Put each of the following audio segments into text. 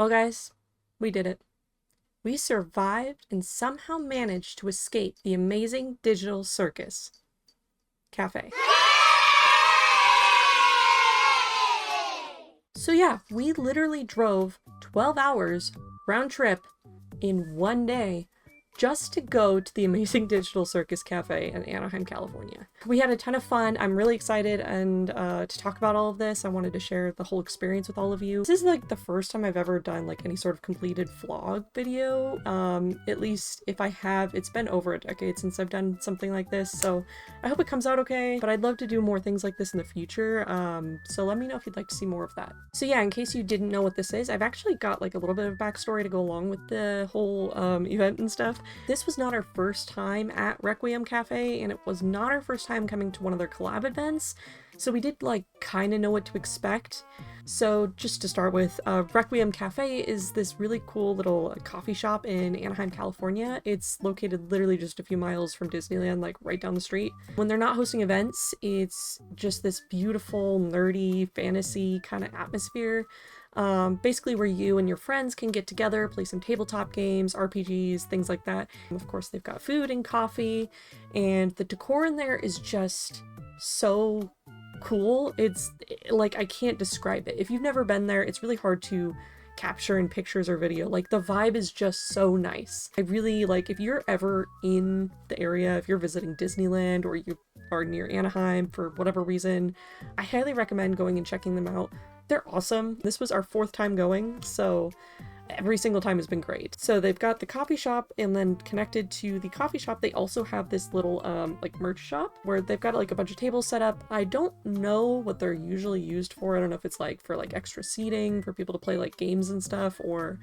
Well, guys, we did it. We survived and somehow managed to escape the amazing digital circus cafe. So yeah, we literally drove 12 hours round trip in one day just to go to the amazing digital circus cafe in Anaheim, California. We had a ton of fun. I'm really excited and to talk about all of this. I wanted to share the whole experience with all of you. This is like the first time I've ever done like any sort of completed vlog video. At least if I have, it's been over a decade since I've done something like this, so I hope it comes out okay, but I'd love to do more things like this in the future. So let me know if you'd like to see more of that. So yeah, in case you didn't know what this is, I've actually got like a little bit of backstory to go along with the whole event and stuff. This was not our first time at Requiem Cafe, and it was not our first time coming to one of their collab events, so we did like kind of know what to expect. So just to start with, Requiem Cafe is this really cool little coffee shop in Anaheim, California. It's located literally just a few miles from Disneyland, like right down the street. When they're not hosting events, it's just this beautiful, nerdy, fantasy kind of atmosphere. Basically where you and your friends can get together, play some tabletop games, RPGs, things like that. And of course, they've got food and coffee, and the decor in there is just so cool. It's like, I can't describe it. If you've never been there, it's really hard to capture in pictures or video. Like, the vibe is just so nice. I really like, if you're ever in the area, if you're visiting Disneyland or you are near Anaheim for whatever reason, I highly recommend going and checking them out. They're awesome. This was our 4th time going, so every single time has been great. So they've got the coffee shop, and then connected to the coffee shop, they also have this little like merch shop where they've got like a bunch of tables set up. I don't know what they're usually used for. I don't know if it's like for like extra seating for people to play like games and stuff, or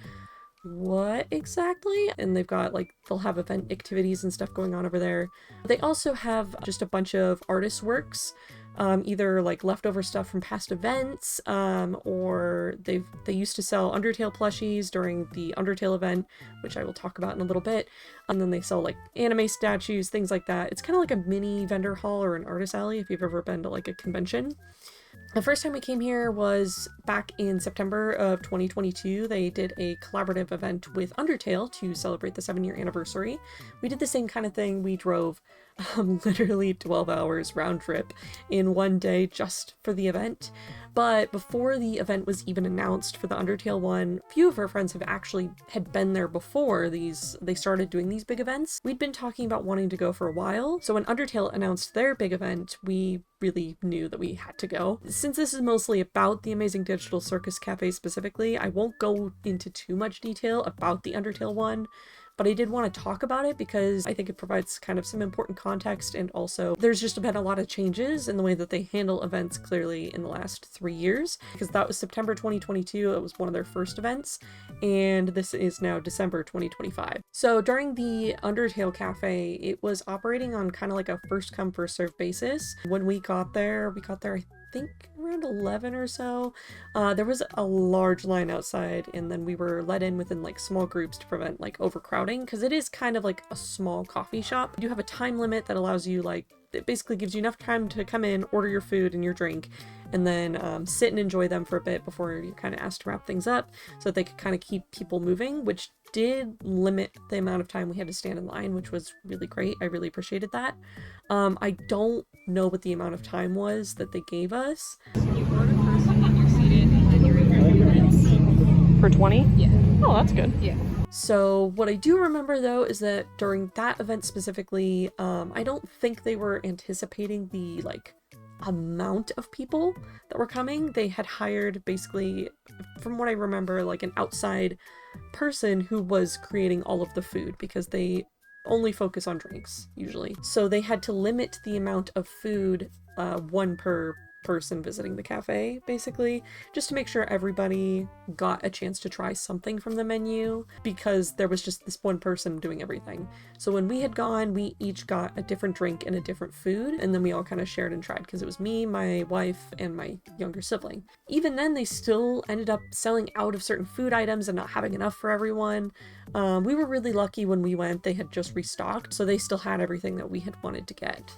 what exactly. And they've got like, they'll have event activities and stuff going on over there. They also have just a bunch of artist works, either like leftover stuff from past events, or they used to sell Undertale plushies during the Undertale event, which I will talk about in a little bit. And then they sell like anime statues, things like that. It's kind of like a mini vendor hall or an artist alley if you've ever been to like a convention. The first time we came here was back in September of 2022. They did a collaborative event with Undertale to celebrate the 7-year anniversary. We did the same kind of thing. We drove literally 12 hours round trip in one day just for the event. But before the event was even announced for the Undertale one, a few of our friends had been there before they started doing these big events. We'd been talking about wanting to go for a while, so when Undertale announced their big event, we really knew that we had to go. Since this is mostly about the amazing digital circus cafe specifically, I won't go into too much detail about the Undertale one, but I did want to talk about it because I think it provides kind of some important context, and also there's just been a lot of changes in the way that they handle events clearly in the last 3 years, because that was September 2022, it was one of their first events, and this is now December 2025. So during the Undertale Cafe, it was operating on kind of like a first come first serve basis. When we got there I think around 11 or so. There was a large line outside, and then we were let in within like small groups to prevent like overcrowding, because it is kind of like a small coffee shop. You do have a time limit that allows you, like, it basically gives you enough time to come in, order your food and your drink, and then sit and enjoy them for a bit before you're kind of asked to wrap things up, so that they could kind of keep people moving, which did limit the amount of time we had to stand in line, which was really great. I really appreciated that. I don't know what the amount of time was that they gave us. You order first and then you're seated, and then you're in your 20 minutes. For 20? Yeah. Oh, that's good. Yeah. So what I do remember though is that during that event specifically, I don't think they were anticipating the like amount of people that were coming. They had hired, basically, from what I remember, like an outside person who was creating all of the food, because they only focus on drinks usually. So they had to limit the amount of food, one per person visiting the cafe, basically, just to make sure everybody got a chance to try something from the menu, because there was just this one person doing everything. So when we had gone, we each got a different drink and a different food, and then we all kind of shared and tried, because it was me, my wife, and my younger sibling. Even then, they still ended up selling out of certain food items and not having enough for everyone. We were really lucky when we went. They had just restocked, so they still had everything that we had wanted to get.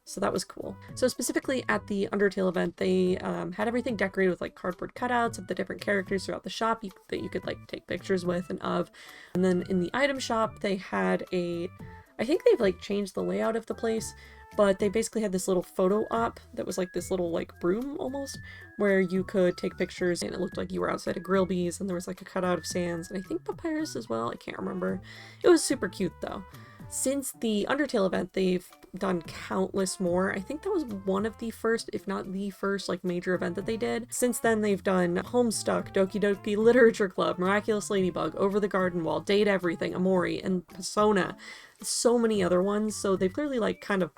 So that was cool. So specifically at the Undertale event, they had everything decorated with like cardboard cutouts of the different characters throughout the shop that you could like take pictures with and of. And then in the item shop, they had I think they've like changed the layout of the place, but they basically had this little photo op that was like this little like broom almost, where you could take pictures and it looked like you were outside of Grillby's, and there was like a cutout of Sans and I think Papyrus as well. I can't remember. It was super cute though. Since the Undertale event, they've done countless more. I think that was one of the first, if not the first, like major event that they did. Since then, they've done Homestuck, Doki Doki Literature Club, Miraculous Ladybug, Over the Garden Wall, Date Everything, Amori, and Persona. So many other ones. So they've clearly like kind of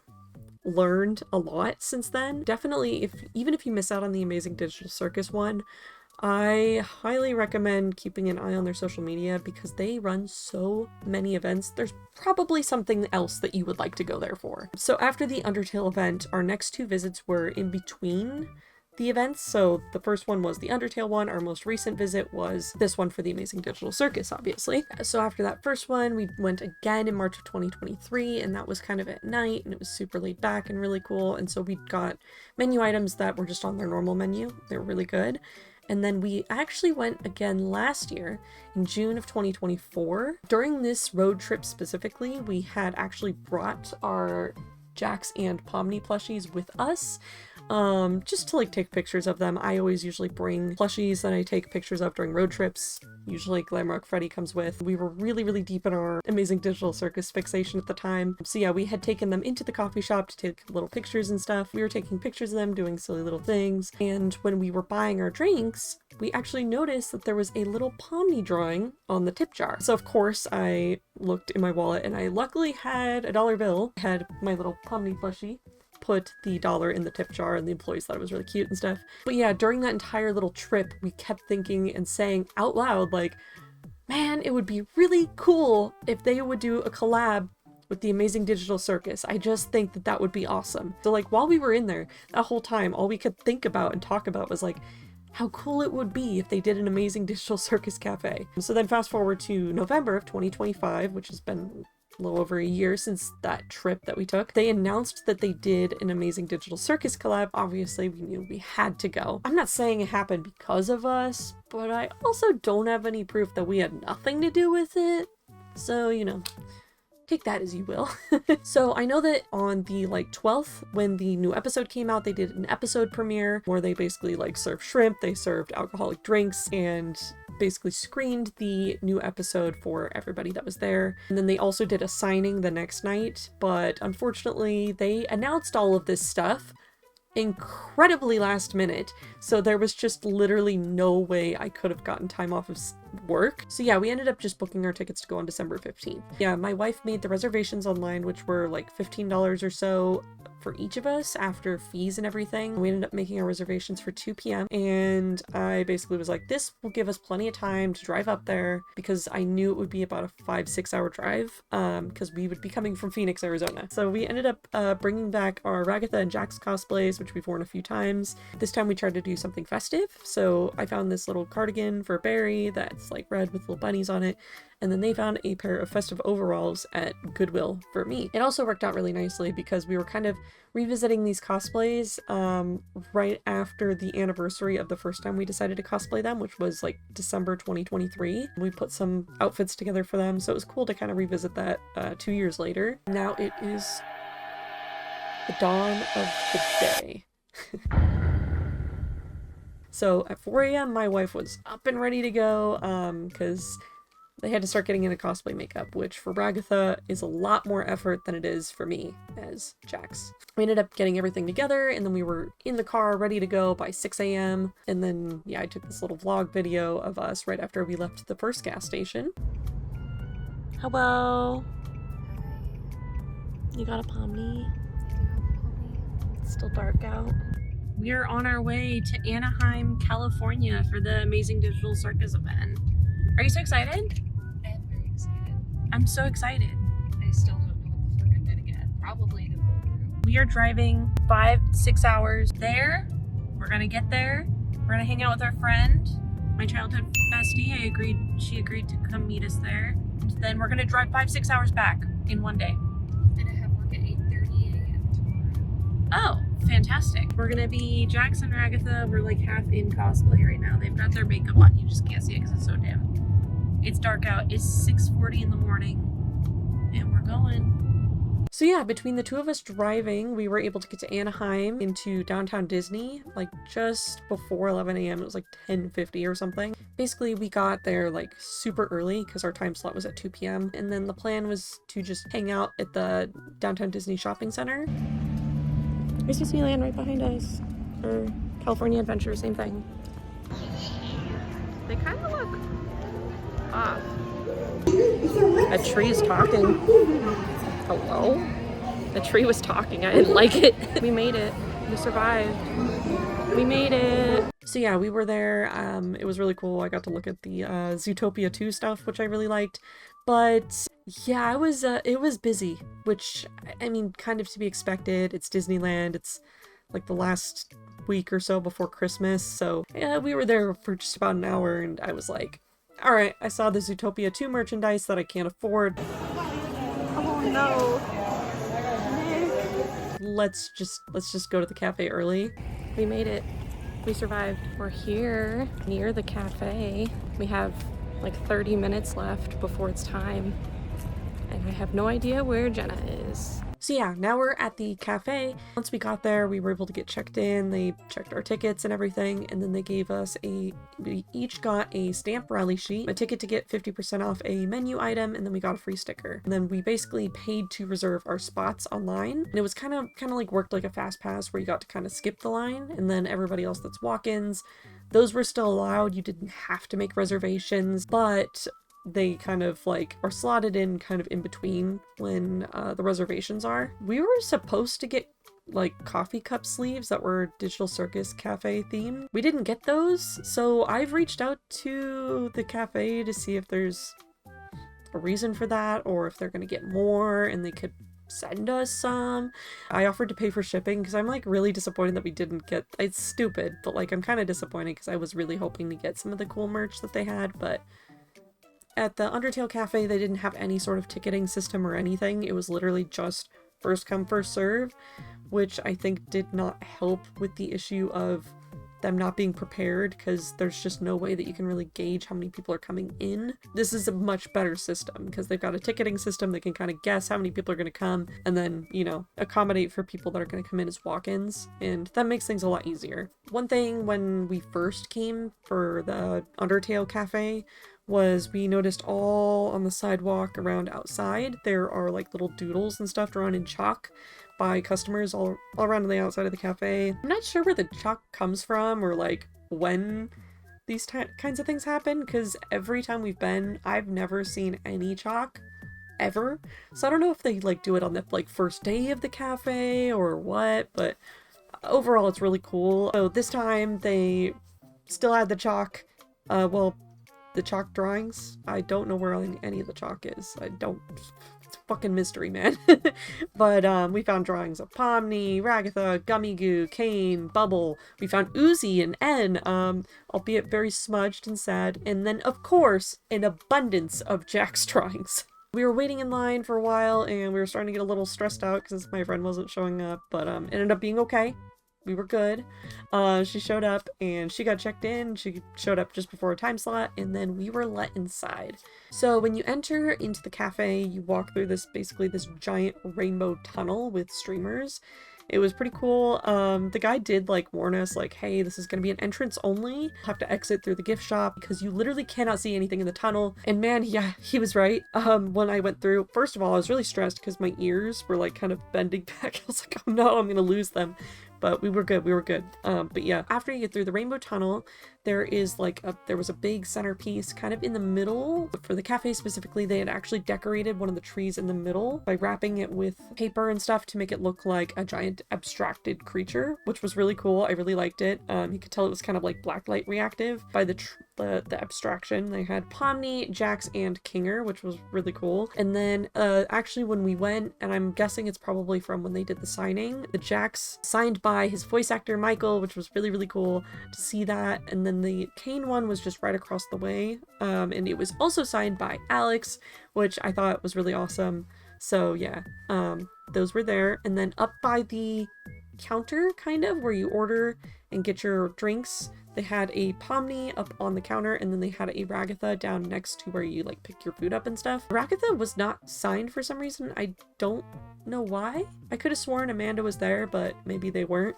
learned a lot since then. Definitely, even if you miss out on the Amazing Digital Circus one, I highly recommend keeping an eye on their social media because they run so many events. There's probably something else that you would like to go there for. So after the Undertale event, our next 2 visits were in between the events. So the first one was the Undertale one. Our most recent visit was this one for the Amazing Digital Circus, obviously. So after that first one, we went again in March of 2023, and that was kind of at night, and it was super laid back and really cool. And so we got menu items that were just on their normal menu. They were really good. And then we actually went again last year in June of 2024. During this road trip specifically, we had actually brought our Jax and Pomni plushies with us, just to like take pictures of them. I always usually bring plushies that I take pictures of during road trips. Usually Glamrock Freddy comes with. We were really, really deep in our Amazing Digital Circus fixation at the time. So yeah, we had taken them into the coffee shop to take little pictures and stuff. We were taking pictures of them, doing silly little things. And when we were buying our drinks, we actually noticed that there was a little Pomni drawing on the tip jar. So of course I looked in my wallet and I luckily had a dollar bill. I had my little Pomni plushie. Put the dollar in the tip jar and the employees thought it was really cute and stuff. But yeah, during that entire little trip, we kept thinking and saying out loud, like, man, it would be really cool if they would do a collab with the Amazing Digital Circus. I just think that that would be awesome. So like while we were in there, that whole time, all we could think about and talk about was like, how cool it would be if they did an Amazing Digital Circus cafe. So then fast forward to November of 2025, which has been a little over a year since that trip that we took. They announced that they did an Amazing Digital Circus collab. Obviously, we knew we had to go. I'm not saying it happened because of us, but I also don't have any proof that we had nothing to do with it. So, you know, take that as you will. So I know that on the like 12th, when the new episode came out, they did an episode premiere where they basically like served shrimp, they served alcoholic drinks, and basically screened the new episode for everybody that was there. And then they also did a signing the next night, but unfortunately they announced all of this stuff incredibly last minute, so there was just literally no way I could have gotten time off of work. So yeah, we ended up just booking our tickets to go on December 15th. Yeah, my wife made the reservations online, which were like $15 or so for each of us after fees and everything. We ended up making our reservations for 2 p.m. and I basically was like, this will give us plenty of time to drive up there, because I knew it would be about a 5-6 hour drive, because we would be coming from Phoenix, Arizona. So we ended up bringing back our Ragatha and Jax cosplays, which we've worn a few times. This time we tried to do something festive, so I found this little cardigan for Barry that's like red with little bunnies on it, and then they found a pair of festive overalls at Goodwill for me. It also worked out really nicely because we were kind of revisiting these cosplays right after the anniversary of the first time we decided to cosplay them, which was like December 2023. We put some outfits together for them, so it was cool to kind of revisit that 2 years later. Now it is the dawn of the day. So at 4 a.m. my wife was up and ready to go because they had to start getting into cosplay makeup, which for Ragatha is a lot more effort than it is for me as Jax. We ended up getting everything together, and then we were in the car ready to go by 6 a.m. And then, yeah, I took this little vlog video of us right after we left the first gas station. Hello. You got a Pomni? It's still dark out. We are on our way to Anaheim, California for the Amazing Digital Circus event. Are you so excited? I am very excited. I'm so excited. I still don't know what the fuck I'm gonna get. Probably the cold brew. We are driving 5-6 hours there. We're gonna get there. We're gonna hang out with our friend, my childhood bestie. She agreed to come meet us there. And then we're gonna drive 5-6 hours back in one day. And I have work at 8:30 a.m. tomorrow. Oh, fantastic. We're gonna be Jax and Ragatha. We're like half in cosplay right now. They've got their makeup on. You just can't see it because it's so dim. It's dark out. It's 6:40 in the morning and we're going. So yeah, between the two of us driving, we were able to get to Anaheim into downtown Disney like just before 11 a.m. It was like 10:50 or something. Basically, we got there like super early because our time slot was at 2 p.m. And then the plan was to just hang out at the downtown Disney shopping center. There's Disneyland right behind us. Or California Adventure, same thing. They kind of look off. A tree is talking. Hello? The tree was talking. I didn't like it. We made it. We survived. We made it. So yeah, we were there. It was really cool. I got to look at the Zootopia 2 stuff, which I really liked. But yeah, it was busy, which, I mean, kind of to be expected. It's Disneyland. It's like the last week or so before Christmas. So yeah, we were there for just about an hour and I was like, all right, I saw the Zootopia 2 merchandise that I can't afford. Oh no. Nick. Let's just go to the cafe early. We made it. We survived. We're here near the cafe. We have like 30 minutes left before it's time. And I have no idea where Jenna is. So yeah, now we're at the cafe. Once we got there, we were able to get checked in. They checked our tickets and everything, and then they gave us we each got a stamp rally sheet, a ticket to get 50% off a menu item, and then we got a free sticker. And then we basically paid to reserve our spots online, and it was kind of like worked like a fast pass where you got to kind of skip the line, and then everybody else that's walk-ins, those were still allowed. You didn't have to make reservations, but they kind of like are slotted in kind of in between when the reservations are. We were supposed to get like coffee cup sleeves that were Digital Circus cafe themed. We didn't get those, so I've reached out to the cafe to see if there's a reason for that or if they're gonna get more and they could send us some. I offered to pay for shipping because I'm like really disappointed that we didn't get, it's stupid, but like I'm kind of disappointed because I was really hoping to get some of the cool merch that they had, but at the Undertale Cafe, they didn't have any sort of ticketing system or anything. It was literally just first come, first serve, which I think did not help with the issue of them not being prepared because there's just no way that you can really gauge how many people are coming in. This is a much better system because they've got a ticketing system that can kind of guess how many people are going to come and then, you know, accommodate for people that are going to come in as walk-ins, and that makes things a lot easier. One thing when we first came for the Undertale Cafe was we noticed all on the sidewalk around outside there are like little doodles and stuff drawn in chalk by customers all around on the outside of the cafe. I'm not sure where the chalk comes from or like when these kinds of things happen, because every time we've been, I've never seen any chalk ever. So I don't know if they like do it on the like first day of the cafe or what, but overall it's really cool. So this time they still had the chalk. The chalk drawings. I don't know where any of the chalk is. It's a fucking mystery, man. But we found drawings of Pomni, Ragatha, Gummy Goo, Kane, Bubble. We found Uzi and N, albeit very smudged and sad. And then, of course, an abundance of Jack's drawings. We were waiting in line for a while and we were starting to get a little stressed out because my friend wasn't showing up, but it ended up being okay. We were good. She showed up and she got checked in. She showed up just before a time slot and then we were let inside. So when you enter into the cafe, you walk through basically this giant rainbow tunnel with streamers. It was pretty cool. The guy did like warn us like, hey, this is going to be an entrance only. You'll have to exit through the gift shop because you literally cannot see anything in the tunnel. And man, yeah, he was right. When I went through, first of all, I was really stressed because my ears were like kind of bending back. I was like, oh no, I'm going to lose them. But we were good. But yeah, after you get through the rainbow tunnel, there was a big centerpiece kind of in the middle. For the cafe specifically, they had actually decorated one of the trees in the middle by wrapping it with paper and stuff to make it look like a giant abstracted creature, which was really cool. I really liked it. You could tell it was kind of like blacklight reactive by the abstraction. They had Pomni, Jax, and Kinger, which was really cool. And then actually when we went, and I'm guessing it's probably from when they did the signing, the Jax signed by his voice actor Michael, which was really, really cool to see that. And then the Kane one was just right across the way. And it was also signed by Alex, which I thought was really awesome. So yeah, those were there. And then up by the counter kind of where you order and get your drinks. They had a pomni up on the counter, and then they had a ragatha down next to where you like pick your food up and stuff. Ragatha was not signed for some reason. I don't know why. I could have sworn Amanda was there, but maybe they weren't.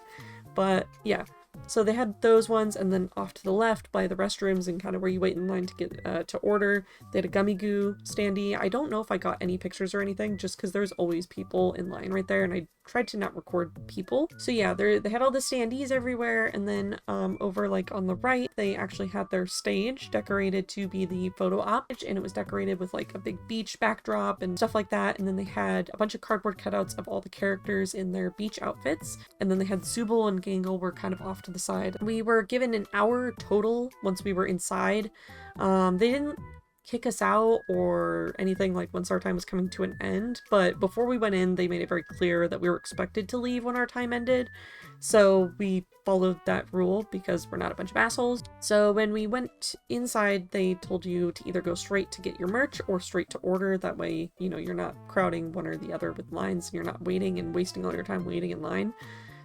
But yeah. So they had those ones, and then off to the left by the restrooms and kind of where you wait in line to get to order, they had a gummy goo standee. I don't know if I got any pictures or anything, just because there's always people in line right there, and I tried to not record people. So yeah, they had all the standees everywhere, and then over like on the right, they actually had their stage decorated to be the photo op, and it was decorated with like a big beach backdrop and stuff like that. And then they had a bunch of cardboard cutouts of all the characters in their beach outfits, and then they had Zubul and Gangle were kind of off to the side. We were given an hour total once we were inside. They didn't kick us out or anything like once our time was coming to an end, but before we went in, they made it very clear that we were expected to leave when our time ended. So we followed that rule because we're not a bunch of assholes. So when we went inside, they told you to either go straight to get your merch or straight to order. That way, you know, you're not crowding one or the other with lines, and you're not waiting and wasting all your time waiting in line.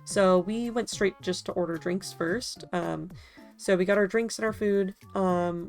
So we went straight just to order drinks first. So we got our drinks and our food.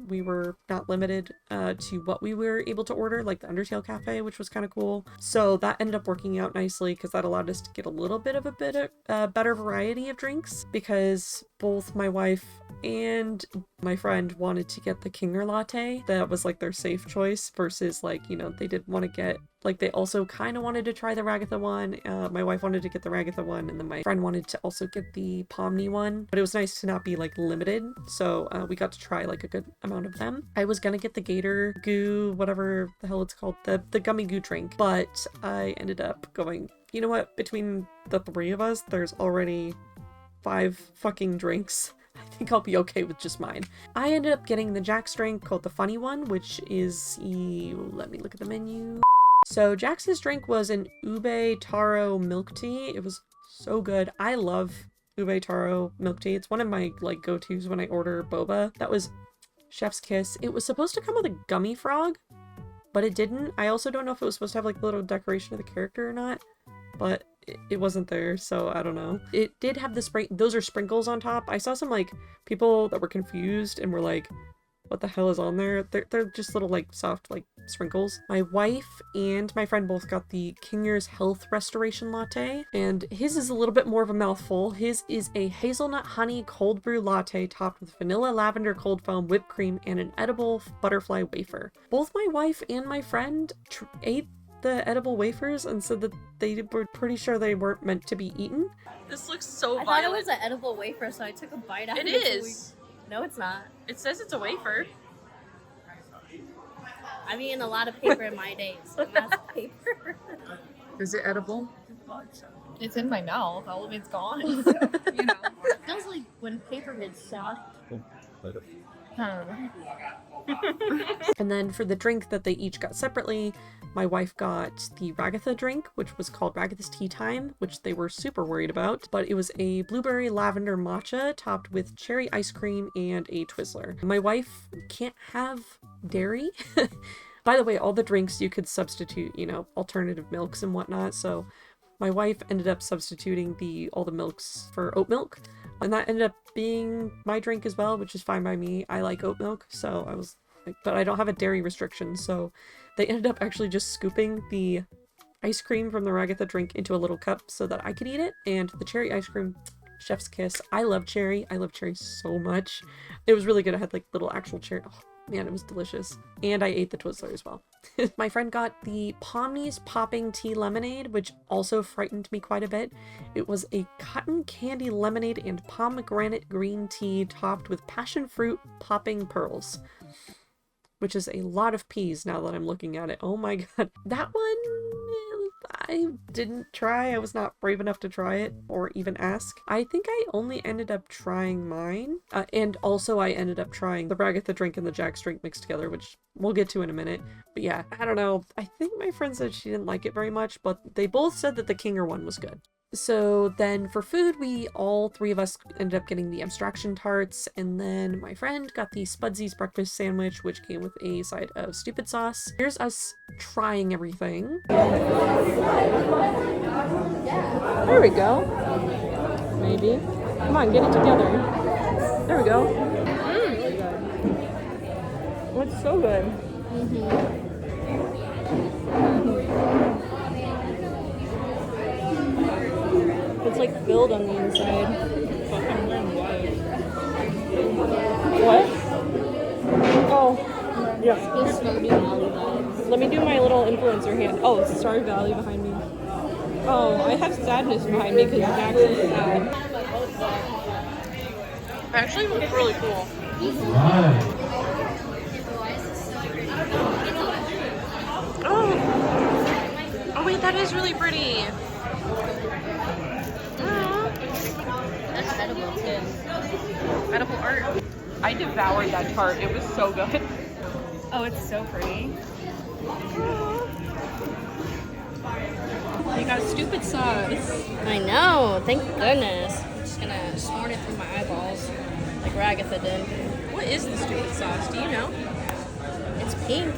We were not limited to what we were able to order, like the Undertale Cafe, which was kind of cool. So that ended up working out nicely because that allowed us to get a little bit of a better variety of drinks, because both my wife and my friend wanted to get the Kinger latte. That was like their safe choice versus like, you know, they did want to get, like they also kind of wanted to try the Ragatha one. My wife wanted to get the Ragatha one, and then my friend wanted to also get the Pomni one. But it was nice to not be like limited, so we got to try like a good amount of them. I was gonna get the Gator Goo, whatever the hell it's called, the gummy goo drink, but I ended up going, you know what, between the three of us, there's already 5 fucking drinks. I think I'll be okay with just mine. I ended up getting the Jack's drink called the Funny One, which is, let me look at the menu. So Jax's drink was an ube taro milk tea. It was so good. I love ube taro milk tea. It's one of my like go-tos when I order boba. That was chef's kiss. It was supposed to come with a gummy frog, but it didn't. I also don't know if it was supposed to have like a little decoration of the character or not, but it wasn't there, so I don't know. It did have the those are sprinkles on top. I saw some like people that were confused and were like, what the hell is on there? They're just little like soft like sprinkles. My wife and my friend both got the Kinger's Health Restoration Latte, and his is a little bit more of a mouthful. His is a hazelnut honey cold brew latte topped with vanilla lavender cold foam, whipped cream, and an edible butterfly wafer. Both my wife and my friend ate the edible wafers and said that they were pretty sure they weren't meant to be eaten. This looks so I violent. thought it was an edible wafer, so I took a bite out of it. It is. No, it's not. It says it's a wafer. I'm eating a lot of paper in my days. So that's paper. Is it edible? It's in my mouth. All of it's gone. You know, it feels like when paper gets soft. And then for the drink that they each got separately, my wife got the Ragatha drink, which was called Ragatha's Tea Time, which they were super worried about, but it was a blueberry lavender matcha topped with cherry ice cream and a Twizzler. My wife can't have dairy. By the way, all the drinks you could substitute, you know, alternative milks and whatnot, so my wife ended up substituting all the milks for oat milk, and that ended up being my drink as well, which is fine by me. I like oat milk, so I was like, but I don't have a dairy restriction, so they ended up actually just scooping the ice cream from the Ragatha drink into a little cup so that I could eat it, and the cherry ice cream, chef's kiss. I love cherry. I love cherry so much. It was really good. I had like little actual cherry. Oh, man, it was delicious. And I ate the Twizzler as well. My friend got the Pomni's Popping Tea Lemonade, which also frightened me quite a bit. It was a cotton candy lemonade and pomegranate green tea topped with passion fruit popping pearls, which is a lot of peas now that I'm looking at it. Oh my god. That one, I didn't try. I was not brave enough to try it or even ask. I think I only ended up trying mine. And also I ended up trying the Ragatha drink and the Jack's drink mixed together, which we'll get to in a minute. But yeah, I don't know. I think my friend said she didn't like it very much, but they both said that the Kinger one was good. So then for food, all three of us ended up getting the abstraction tarts, and then my friend got the Spudsy's breakfast sandwich, which came with a side of stupid sauce. Here's us trying everything. There we go. maybe. Come on, get it together. There we go. Oh, it's so good. It's like filled on the inside. What? Oh, yeah. Let me do my little influencer hand. Oh, it's Star Valley behind me. Oh, I have sadness behind me because Max is sad. Actually, it looks really cool. Oh wait, that is really pretty. That's edible too. Edible art. I devoured that tart. It was so good. Oh, it's so pretty. You got stupid sauce. I know. Thank goodness. I'm just gonna snort it through my eyeballs, like Ragatha did. What is the stupid sauce? Do you know? It's pink.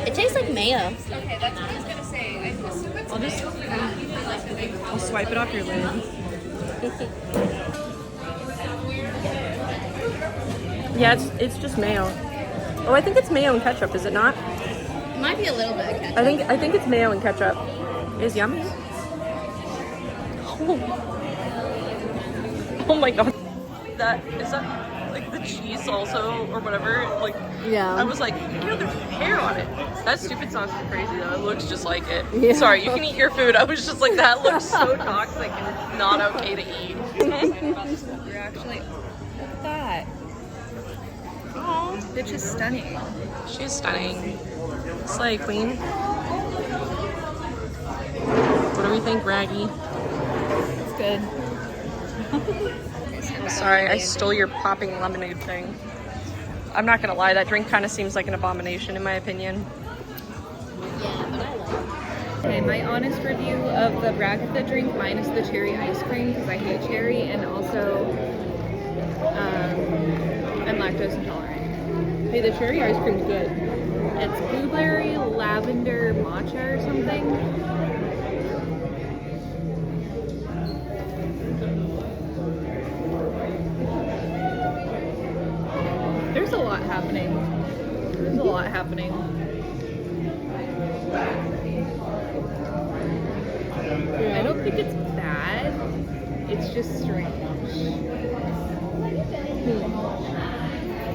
It tastes like mayo. Okay, that's what I was gonna say. I assume it's mayo for that. I'll swipe it off your lid. Yeah, it's just mayo. Oh, I think it's mayo and ketchup, is it not? It might be a little bit of ketchup. I think it's mayo and ketchup. It's yummy. Oh my god. That is that like the cheese also or whatever? Like Yeah. I was like, you know, there's hair on it. That stupid sauce is crazy though. It looks just like it. Yeah. Sorry, you can eat your food. I was just like, that looks so toxic and not okay to eat. We're actually. Look at that. Oh, bitch is stunning. She's stunning. Slay queen. What do we think, Raggy? It's good. I'm sorry, I stole your popping lemonade thing. I'm not gonna lie, that drink kind of seems like an abomination in my opinion. Yeah, but I like it. Okay, my honest review of the Ragatha drink minus the cherry ice cream because I hate cherry, and also I'm lactose intolerant. Hey, the cherry ice cream's good. It's blueberry lavender matcha or something. There's a lot happening. There's a lot happening. I don't think it's bad. It's just strange.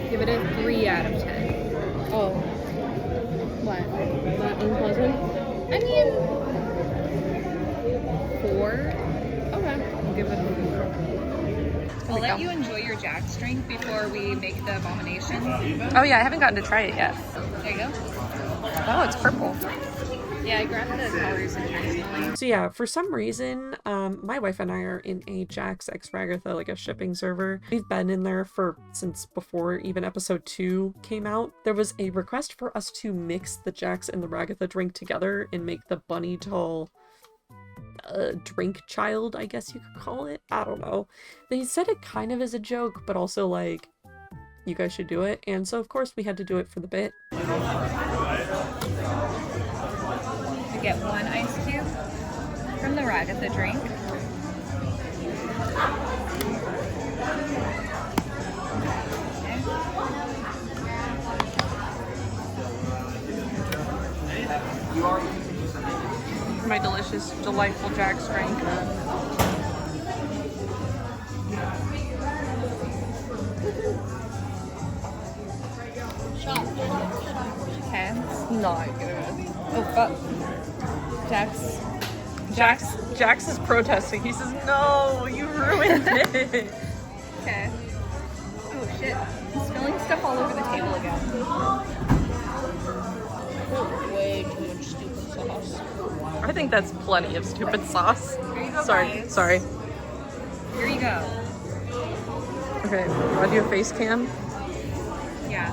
Give it a 3 out of 10. Oh. What? Not unpleasant? I mean, 4. Okay. I'll give it a 4. I'll we let go. you enjoy your Jack's drink before we make the abomination. Oh yeah, I haven't gotten to try it yet. There you go. Oh, it's purple. Yeah, I grabbed the colors intentionally. So yeah, for some reason, my wife and I are in a Jack's X Ragatha, like a shipping server. We've been in there since before even episode 2 came out. There was a request for us to mix the Jack's and the Ragatha drink together and make the bunny tall drink child, I guess you could call it. I don't know. They said it kind of as a joke, but also like, you guys should do it. And so of course we had to do it for the bit. We get 1 ice cube from the Ragatha drink. My delicious, delightful Jack's drink. Okay. Not good. Oh, fuck. Jax is protesting. He says, "No, you ruined it." Okay. Oh, shit. I'm spilling stuff all over the table again. Way too much stupid sauce. I think that's plenty of stupid sauce. Here you go, Sorry. guys. Sorry. Here you go. Okay, want to do a face cam? Yeah.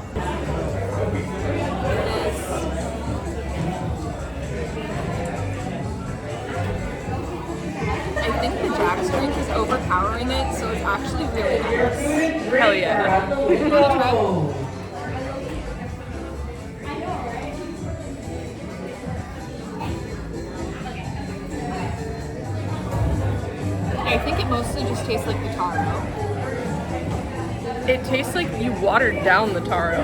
I think the Jack's drink is overpowering it, so it's actually really nice. Hell yeah. You wanna try it? I think it mostly tastes like the taro. It tastes like you watered down the taro.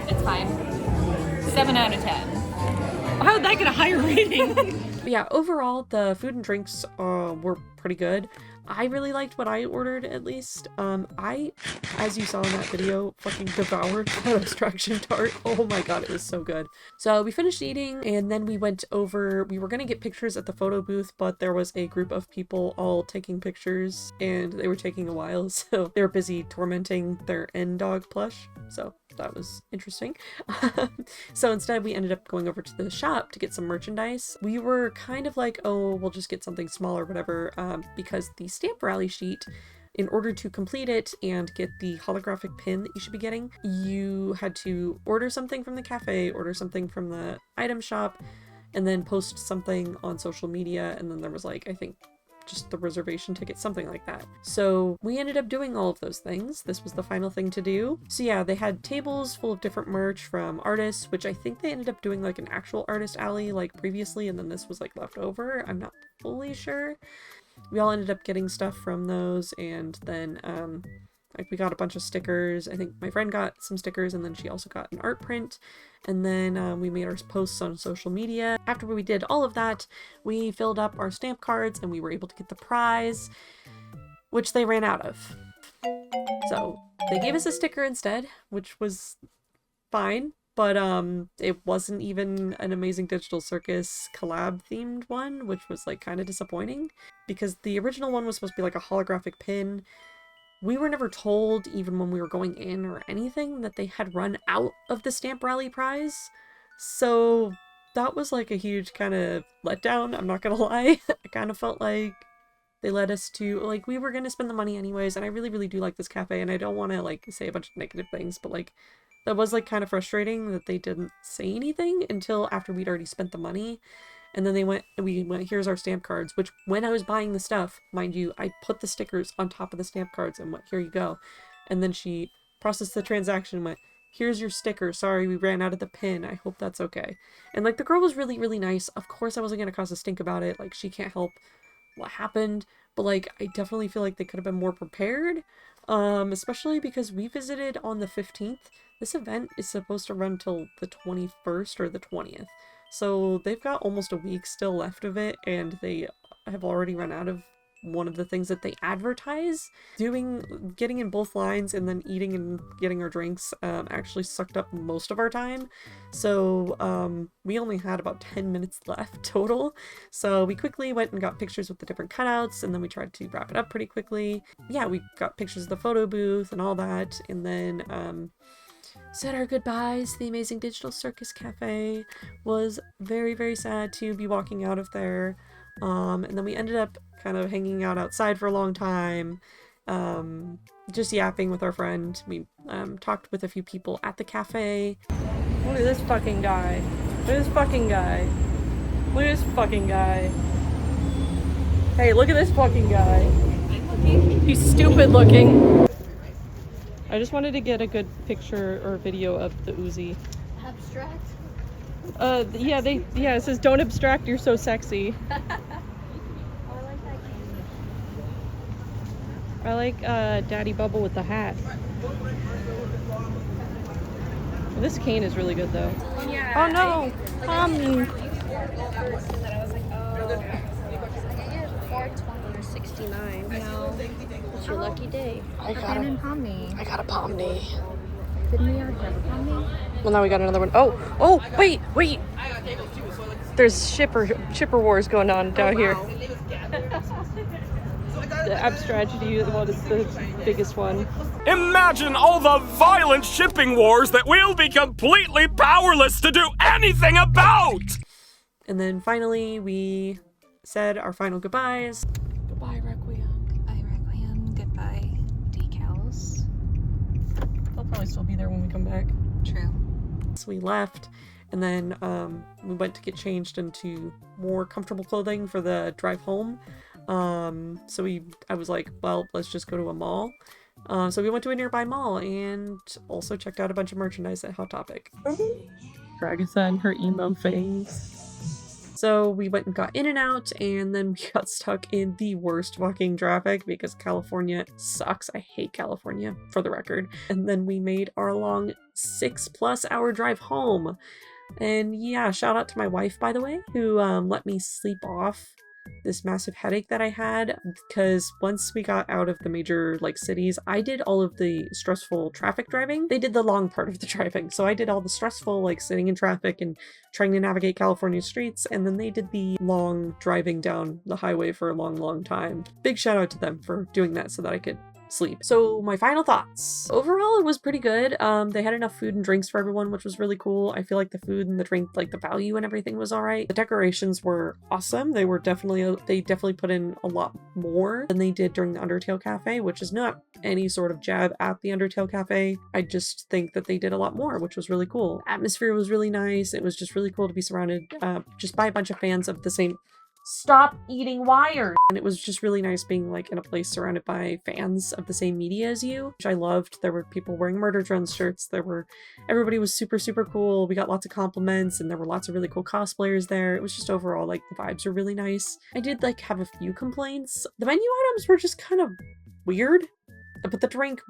It's fine. 7 out of 10. How did that get a higher rating? But yeah, overall, the food and drinks were pretty good. I really liked what I ordered, at least. I, as you saw in that video, fucking devoured that abstraction tart. Oh my god, it was so good. So we finished eating, and then we went over, we were gonna get pictures at the photo booth, but there was a group of people all taking pictures, and they were taking a while, so they were busy tormenting their N-Dog plush, so that was interesting. So instead we ended up going over to the shop to get some merchandise. We were kind of like, oh, we'll just get something small or whatever, because the stamp rally sheet, in order to complete it and get the holographic pin that you should be getting, you had to order something from the cafe, order something from the item shop, and then post something on social media, and then there was like, I think, just the reservation ticket, something like that. So we ended up doing all of those things. This was the final thing to do. So yeah, they had tables full of different merch from artists, which I think they ended up doing like an actual artist alley like previously, and then this was like left over. I'm not fully sure. We all ended up getting stuff from those, and then like we got a bunch of stickers. I think my friend got some stickers, and then she also got an art print. And then we made our posts on social media. After we did all of that, we filled up our stamp cards and we were able to get the prize, which they ran out of. So they gave us a sticker instead, which was fine, but it wasn't even an Amazing Digital Circus collab themed one, which was like kind of disappointing because the original one was supposed to be like a holographic pin. We were never told, even when we were going in or anything, that they had run out of the Stamp Rally prize. So that was like a huge kind of letdown, I'm not gonna lie. I kind of felt like they led us to, like, we were gonna spend the money anyways, and I really, really do like this cafe, and I don't want to, like, say a bunch of negative things, but, like, that was, like, kind of frustrating that they didn't say anything until after we'd already spent the money. And then we went, here's our stamp cards, which when I was buying the stuff, mind you, I put the stickers on top of the stamp cards and went, here you go. And then she processed the transaction and went, here's your sticker. Sorry, we ran out of the pin. I hope that's okay. And like the girl was really, really nice. Of course I wasn't going to cause a stink about it. Like she can't help what happened, but like I definitely feel like they could have been more prepared. Especially because we visited on the 15th. This event is supposed to run till the 21st or the 20th. So they've got almost a week still left of it, and they have already run out of one of the things that they advertise. Getting in both lines and then eating and getting our drinks actually sucked up most of our time. So we only had about 10 minutes left total. So we quickly went and got pictures with the different cutouts, and then we tried to wrap it up pretty quickly. Yeah, we got pictures of the photo booth and all that, and then said our goodbyes to the Amazing Digital Circus Cafe. Was very, very sad to be walking out of there. And then we ended up kind of hanging out outside for a long time, just yapping with our friend. We talked with a few people at the cafe. Look at this fucking guy. Look at this fucking guy. Look at this fucking guy. Hey, look at this fucking guy. He's stupid looking. I just wanted to get a good picture or video of the Uzi. Abstract? Yeah, it says don't abstract, you're so sexy. Oh, I like that candy. I like Daddy Bubble with the hat. This cane is really good though. Yeah. Oh no! Tommy! $4.20 or $69. No. It's your lucky day. I got a Pomni. Didn't we already have a pomni? Well, now we got another one. Oh, wait! There's shipper wars going on down here. The abstragedy one is the biggest one. Imagine all the violent shipping wars that we'll be completely powerless to do anything about! And then finally we said our final goodbyes. Goodbye, Requiem. Goodbye, Requiem. Goodbye, decals. They'll probably still be there when we come back. True. So we left, and then we went to get changed into more comfortable clothing for the drive home. So I was like, well, let's just go to a mall. So we went to a nearby mall and also checked out a bunch of merchandise at Hot Topic. Dragatha and her emo face. So we went and got in and out, and then we got stuck in the worst fucking traffic because California sucks. I hate California, for the record. And then we made our long 6+ hour drive home. And yeah, shout out to my wife, by the way, who let me sleep off this massive headache that I had, because once we got out of the major cities, I did all of the stressful traffic driving. They did the long part of the driving, so I did all the stressful sitting in traffic and trying to navigate California streets, and then they did the long driving down the highway for a long time. Big shout out to them for doing that so that I could sleep. So my final thoughts. Overall, it was pretty good. They had enough food and drinks for everyone, which was really cool. I feel like the food and the drink, the value and everything was all right. The decorations were awesome. They definitely put in a lot more than they did during the Undertale Cafe, which is not any sort of jab at the Undertale Cafe. I just think that they did a lot more, which was really cool. Atmosphere was really nice. It was just really cool to be surrounded just by a bunch of fans of the same. Stop eating wires! And it was just really nice being in a place surrounded by fans of the same media as you, which I loved. There were people wearing Murder Drones shirts. Everybody was super cool. We got lots of compliments, and there were lots of really cool cosplayers there. It was just overall, the vibes were really nice. I did have a few complaints. The menu items were just kind of weird, but the drink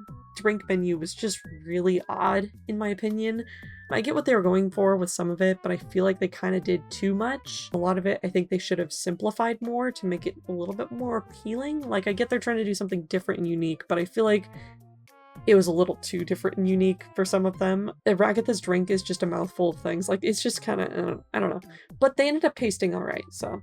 menu was just really odd, in my opinion. I get what they were going for with some of it, but I feel like they kind of did too much. A lot of it, I think they should have simplified more to make it a little bit more appealing. I get they're trying to do something different and unique, but I feel like it was a little too different and unique for some of them. Ragatha's drink is just a mouthful of things. It's just kind of, I don't know. But they ended up tasting all right, so,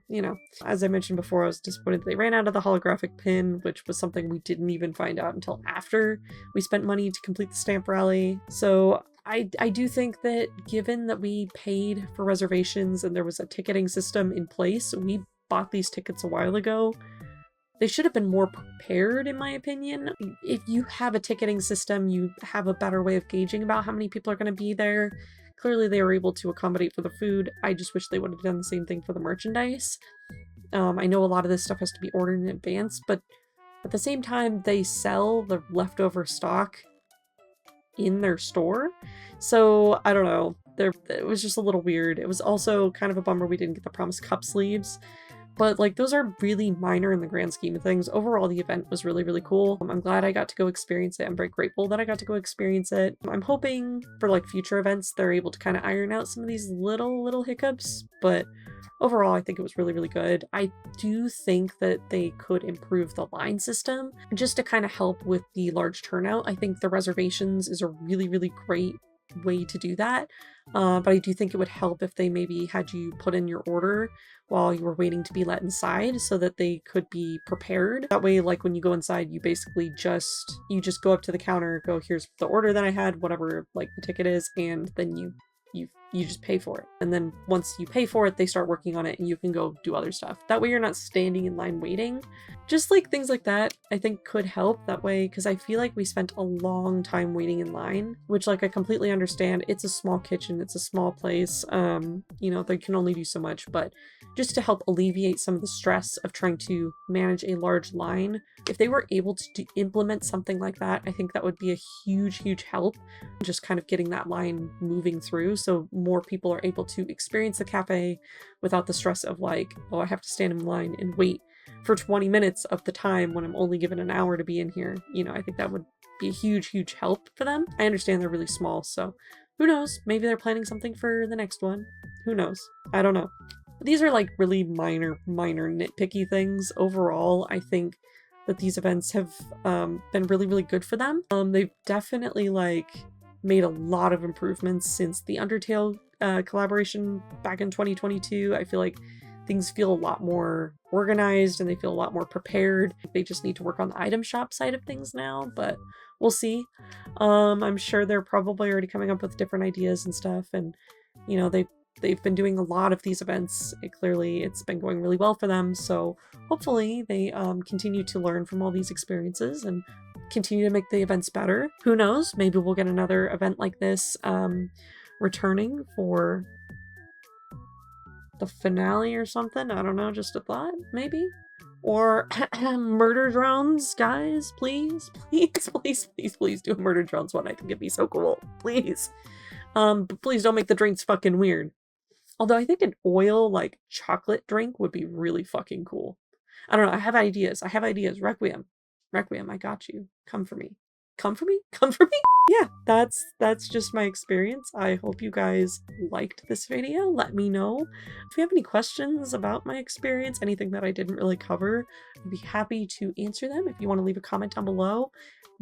As I mentioned before, I was disappointed they ran out of the holographic pin, which was something we didn't even find out until after we spent money to complete the stamp rally. So I do think that given that we paid for reservations and there was a ticketing system in place, we bought these tickets a while ago. They should have been more prepared, in my opinion. If you have a ticketing system, you have a better way of gauging about how many people are going to be there. Clearly, they were able to accommodate for the food. I just wish they would have done the same thing for the merchandise. I know a lot of this stuff has to be ordered in advance, but at the same time, they sell the leftover stock in their store. So, I don't know. It was just a little weird. It was also kind of a bummer we didn't get the promised cup sleeves. But those are really minor in the grand scheme of things. Overall, the event was really cool. I'm glad I got to go experience it. I'm very grateful that I got to go experience it. I'm hoping for future events, they're able to kind of iron out some of these little hiccups. But overall, I think it was really good. I do think that they could improve the line system just to kind of help with the large turnout. I think the reservations is a really great way to do that. But I do think it would help if they maybe had you put in your order while you were waiting to be let inside so that they could be prepared. That way, when you go inside, you basically just go up to the counter, go, here's the order that I had, whatever the ticket is, and then you just pay for it. And then once you pay for it, they start working on it and you can go do other stuff. That way you're not standing in line waiting. Just things like that, I think could help that way, because I feel like we spent a long time waiting in line, which I completely understand. It's a small kitchen, it's a small place, they can only do so much, but just to help alleviate some of the stress of trying to manage a large line, if they were able to implement something like that, I think that would be a huge help, just kind of getting that line moving through so more people are able to experience the cafe without the stress of oh, I have to stand in line and wait for 20 minutes of the time when I'm only given an hour to be in here. I think that would be a huge help for them. I understand they're really small, so who knows? Maybe they're planning something for the next one. Who knows? I don't know. These are really minor nitpicky things. Overall, I think that these events have been really good for them. They've definitely made a lot of improvements since the Undertale collaboration back in 2022. I feel like things feel a lot more organized and they feel a lot more prepared. They just need to work on the item shop side of things now, but we'll see. I'm sure they're probably already coming up with different ideas and stuff, and they've been doing a lot of these events. It's been going really well for them, so hopefully they continue to learn from all these experiences and continue to make the events better. Who knows? Maybe we'll get another event like this returning for the finale or something. I don't know, just a thought, maybe? Or murder drones, guys, please do a murder drones one. I think it'd be so cool. Please. But please don't make the drinks fucking weird. Although I think an oil, like, chocolate drink would be really fucking cool. I don't know. I have ideas. Requiem. Requiem, I got you. Come for me. Come for me? Come for me? Yeah, that's just my experience. I hope you guys liked this video. Let me know. If you have any questions about my experience, anything that I didn't really cover, I'd be happy to answer them. If you want to leave a comment down below.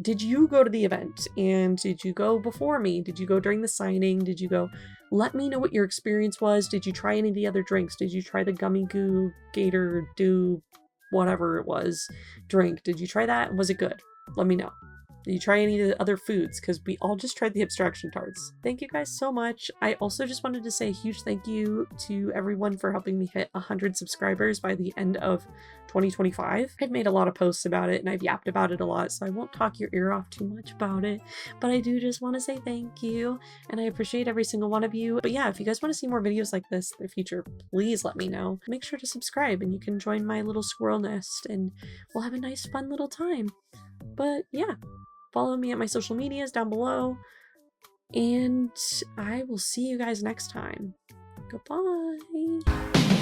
Did you go to the event? And did you go before me? Did you go during the signing? Did you go? Let me know what your experience was. Did you try any of the other drinks? Did you try the gummy goo, gator, dew, whatever it was, drink? Did you try that? Was it good? Let me know. Did you try any of the other foods? Because we all just tried the abstraction tarts. Thank you guys so much. I also just wanted to say a huge thank you to everyone for helping me hit 100 subscribers by the end of 2025. I've made a lot of posts about it and I've yapped about it a lot, so I won't talk your ear off too much about it. But I do just want to say thank you, and I appreciate every single one of you. But yeah, if you guys want to see more videos like this in the future, please let me know. Make sure to subscribe and you can join my little squirrel nest and we'll have a nice fun little time. But yeah. Follow me at my social medias down below, and I will see you guys next time. Goodbye.